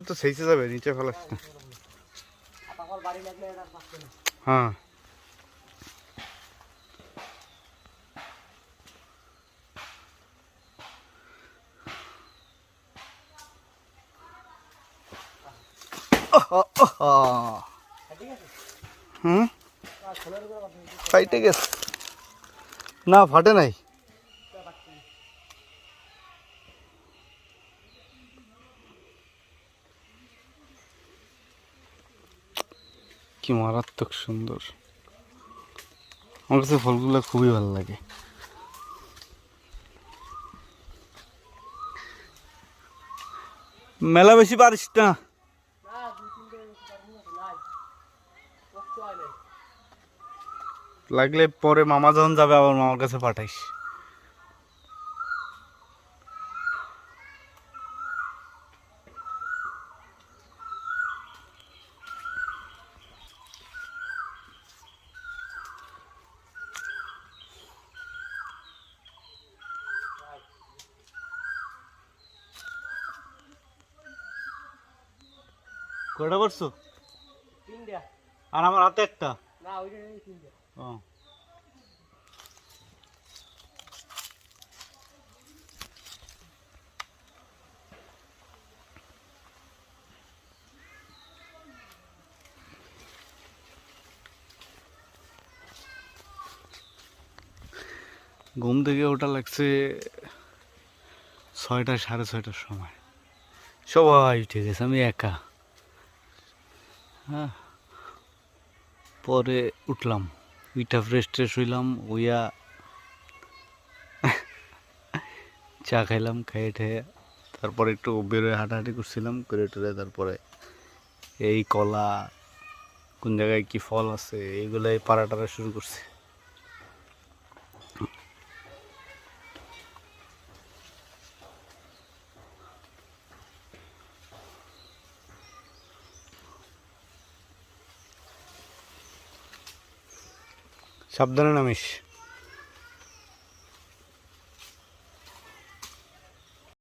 তো সেইসে যাবে নিচে ফেলাস না। হ্যাঁ হুম ফাইটে গেছে না ফাটে নাই। কি মারাত্মক সুন্দর, আমার কাছে ফুলগুলো খুবই ভালো লাগে। মেলা বেশি পারিস না, লাগলে পরে মামা যখন যাবে আবার মামার কাছে পাঠাইস। কয়টা করছো? আর আমার হাতে একটা। ও ঘুম থেকে ওটা লাগছে 6টা 6:30টার সময়, সবাই উঠে গেছে, আমি একা। হ্যাঁ পরে উঠলাম, উইটা ফ্রেশ ট্রেশ হইলাম, ওইয়া চা খাইলাম, খাইয়ে ঠেয়ে তারপরে একটু বেরোয় হাঁটাহাঁটি করছিলাম, করে টোরে তারপরে এই কলা কোন জায়গায় কি ফল আছে এইগুলাই পাড়া টাড়া শুরু করছে। সাবধানে নামিস।